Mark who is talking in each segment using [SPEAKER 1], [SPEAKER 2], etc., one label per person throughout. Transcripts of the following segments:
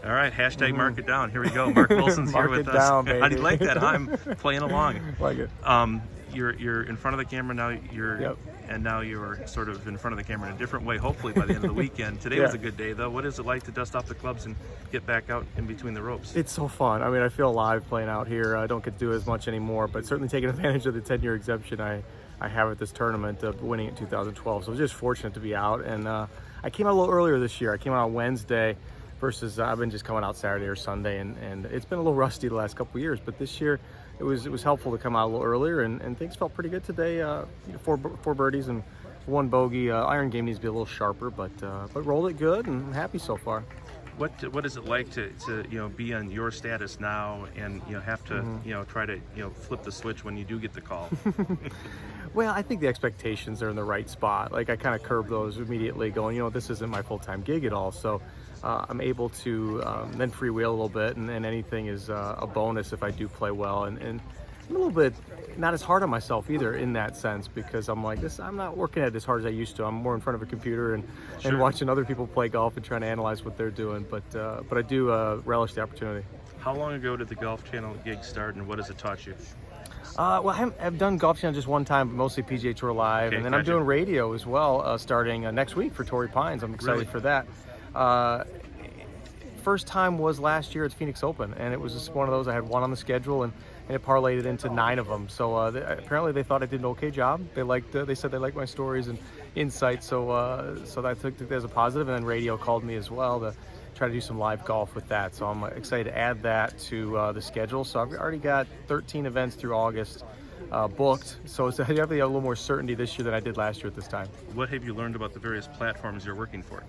[SPEAKER 1] All right, hashtag mark it down. Here we go. Mark Wilson's here with
[SPEAKER 2] Mark it
[SPEAKER 1] us.
[SPEAKER 2] down, baby.
[SPEAKER 1] How do you like that? I'm playing along.
[SPEAKER 2] Like it.
[SPEAKER 1] You're in front of the camera now.
[SPEAKER 2] Yep.
[SPEAKER 1] And now you're sort of in front of the camera in a different way. Hopefully by the end of the weekend. Today was a good day though. What is it like to dust off the clubs and get back out in between the ropes?
[SPEAKER 2] It's so fun. I mean, I feel alive playing out here. I don't get to do as much anymore, but certainly taking advantage of the 10-year exemption I have at this tournament of winning in 2012. So I was just fortunate to be out. And I came out a little earlier this year. I came out on Wednesday versus I've been just coming out Saturday or Sunday, and it's been a little rusty the last couple of years. But this year it was helpful to come out a little earlier, and things felt pretty good today. Four birdies and one bogey. Iron game needs to be a little sharper, but rolled it good, and I'm happy so far.
[SPEAKER 1] What is it like to be on your status now and have to try to flip the switch when you do get the call?
[SPEAKER 2] Well, I think the expectations are in the right spot. Like I kind of curb those immediately, going, this isn't my full-time gig at all. So I'm able to then freewheel a little bit, and anything is a bonus if I do play well. And a little bit not as hard on myself either in that sense, because I'm like this. I'm not working at it as hard as I used to. I'm more in front of a computer and watching other people play golf and trying to analyze what they're doing. But I do relish the opportunity.
[SPEAKER 1] How long ago did the Golf Channel gig start, and what has it taught you?
[SPEAKER 2] Well, I've done Golf Channel just one time, mostly PGA Tour Live,
[SPEAKER 1] okay,
[SPEAKER 2] and then I'm doing radio as well, starting next week for Torrey Pines. I'm excited for that. First time was last year at Phoenix Open, and it was just one of those. I had one on the schedule, and it parlayed it into 9 of them. So apparently they thought I did an okay job. They said they liked my stories and insights, so I took that as a positive. And then radio called me as well to try to do some live golf with that. So I'm excited to add that to the schedule. So I've already got 13 events through August booked. So I definitely have a little more certainty this year than I did last year at this time.
[SPEAKER 1] What have you learned about the various platforms you're working for?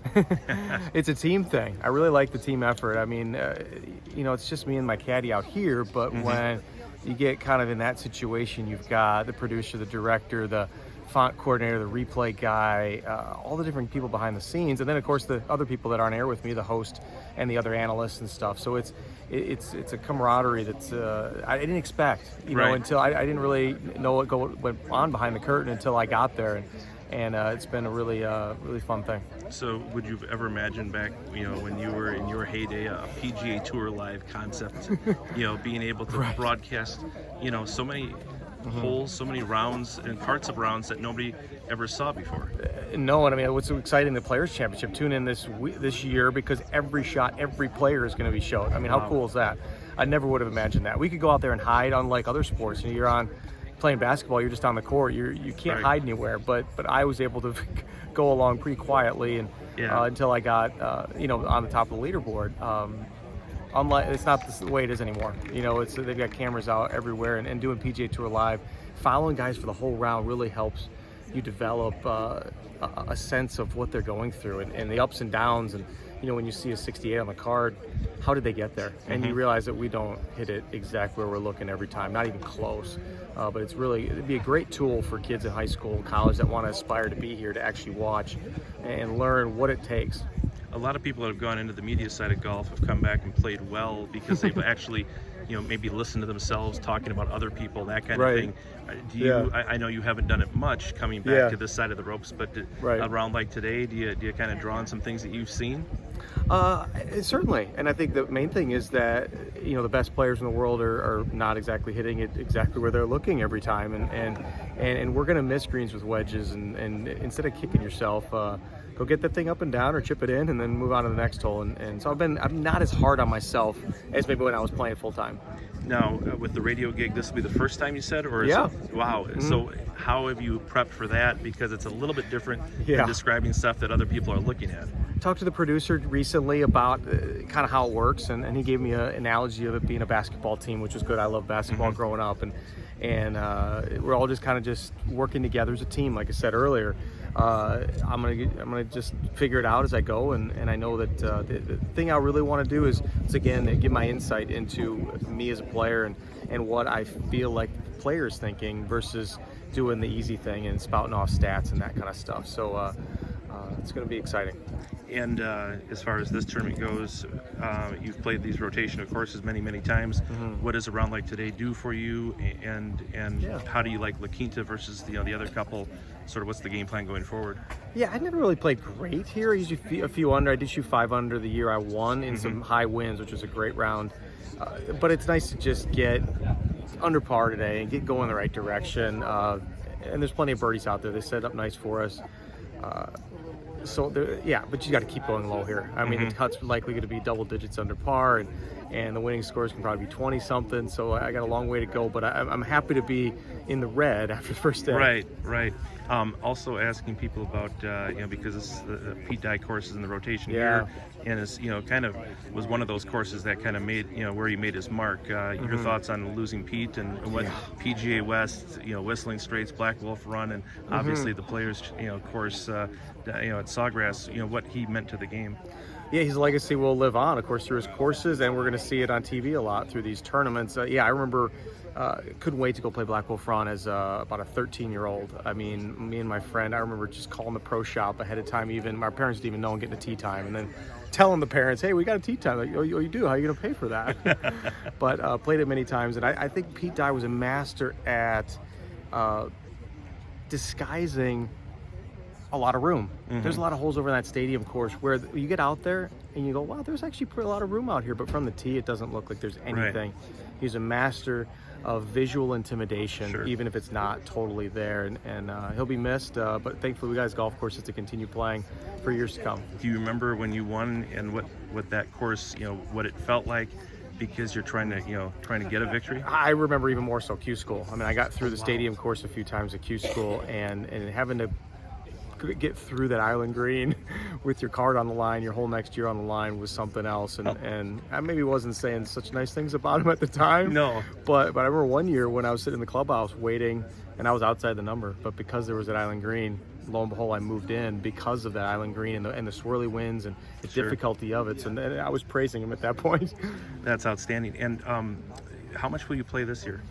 [SPEAKER 2] It's a team thing. I really like the team effort. I mean, it's just me and my caddy out here, but when you get kind of in that situation, you've got the producer, the director, the font coordinator, the replay guy, all the different people behind the scenes, and then of course the other people that are on air with me, the host and the other analysts and stuff. So it's a camaraderie that's I didn't expect, until I didn't really know what went on behind the curtain until I got there, and it's been a really fun thing.
[SPEAKER 1] So would you have ever imagined back, when you were in your heyday, a PGA Tour Live concept, being able to broadcast, so many holes, so many rounds and parts of rounds that nobody ever saw before?
[SPEAKER 2] No, and I mean, what's so exciting, the Players Championship, tune in this year, because every shot, every player is going to be shown. I mean, how cool is that? I never would have imagined that. We could go out there and hide, unlike other sports. You're on playing basketball, you're just on the court, you can't hide anywhere, but I was able to go along pretty quietly and until I got on the top of the leaderboard. Unlike, it's not the way it is anymore. They've got cameras out everywhere, and doing PGA Tour Live, following guys for the whole round really helps you develop a sense of what they're going through and the ups and downs. And when you see a 68 on the card, how did they get there? And you realize that we don't hit it exactly where we're looking every time, not even close. But it'd be a great tool for kids in high school and college that want to aspire to be here to actually watch and learn what it takes.
[SPEAKER 1] A lot of people that have gone into the media side of golf have come back and played well because they've actually, maybe listened to themselves talking about other people, that kind of thing. I know you haven't done it much coming back to this side of the ropes, but a round like today, do you kind of draw on some things that you've seen?
[SPEAKER 2] Certainly, and I think the main thing is that the best players in the world are not exactly hitting it exactly where they're looking every time, and we're going to miss greens with wedges, and instead of kicking yourself, go get that thing up and down or chip it in and then move on to the next hole. And so I'm not as hard on myself as maybe when I was playing full time.
[SPEAKER 1] Now, with the radio gig, this will be the first time you said, or is it? Wow. So how have you prepped for that? Because it's a little bit different than describing stuff that other people are looking at.
[SPEAKER 2] Talked to the producer recently about kind of how it works, and he gave me an analogy of it being a basketball team, which was good. I love basketball growing up, and we're all just kind of just working together as a team. Like I said earlier, I'm gonna just figure it out as I go, and I know that the thing I really want to do is again give my insight into me as a player and what I feel like the player's thinking versus doing the easy thing and spouting off stats and that kind of stuff. So it's going to be exciting.
[SPEAKER 1] And as far as this tournament goes, you've played these rotation of courses many times. What does a round like today do for you? And how do you like La Quinta versus the other couple? Sort of what's the game plan going forward?
[SPEAKER 2] Yeah, I never really played great here. I usually a few under. I did shoot 5 under the year I won in some high winds, which was a great round. But it's nice to just get under par today and get going in the right direction. And there's plenty of birdies out there. They set up nice for us. But you got to keep going low here. I mean, the cut's likely going to be double digits under par, and the winning scores can probably be 20 something. So I got a long way to go, but I'm happy to be in the red after the first day.
[SPEAKER 1] Right. Also asking people about because this the Pete Dye course is in the rotation here, and it's kind of was one of those courses that kind of made where he made his mark. Your thoughts on losing Pete and what PGA West, Whistling Straits, Black Wolf Run, and obviously the Players course at Sawgrass, what he meant to the game.
[SPEAKER 2] Yeah, his legacy will live on, of course, through his courses, and we're going to see it on TV a lot through these tournaments. I remember couldn't wait to go play Black Wolf Run as about a 13-year-old. I mean, me and my friend, I remember just calling the pro shop ahead of time. Even my parents didn't even know and getting a tee time, and then telling the parents, "Hey, we got a tee time." Like, "Oh, you do? How are you going to pay for that?" But played it many times, and I think Pete Dye was a master at disguising a lot of room. There's a lot of holes over in that stadium course where you get out there and you go, wow, there's actually a lot of room out here, but from the tee it doesn't look like there's anything. He's a master of visual intimidation, even if it's not totally there, and he'll be missed, but thankfully we got his golf courses to continue playing for years to come.
[SPEAKER 1] Do you remember when you won and what that course, what it felt like? Because you're trying to get a victory.
[SPEAKER 2] I remember even more so Q School. I mean, I got through the stadium course a few times at Q School, and having to get through that island green with your card on the line, your whole next year on the line, was something else. And I maybe wasn't saying such nice things about him at the time.
[SPEAKER 1] No.
[SPEAKER 2] But I remember one year when I was sitting in the clubhouse waiting, and I was outside the number, but because there was that island green, lo and behold, I moved in because of that island green and the swirly winds and the difficulty of it. And I was praising him at that point.
[SPEAKER 1] That's outstanding. And how much will you play this year?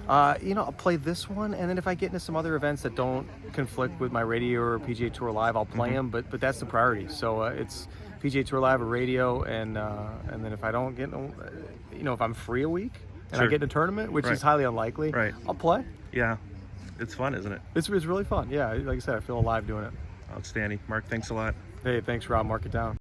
[SPEAKER 2] I'll play this one, and then if I get into some other events that don't conflict with my radio or PGA Tour Live, I'll play them. But that's the priority. So it's PGA Tour Live or radio, and then if I don't get, if I'm free a week and I get in a tournament, which is highly unlikely, I'll play.
[SPEAKER 1] Yeah, it's fun, isn't it?
[SPEAKER 2] It's really fun. Yeah, like I said, I feel alive doing it.
[SPEAKER 1] Outstanding, Mark. Thanks a lot.
[SPEAKER 2] Hey, thanks, Rob. Mark it down.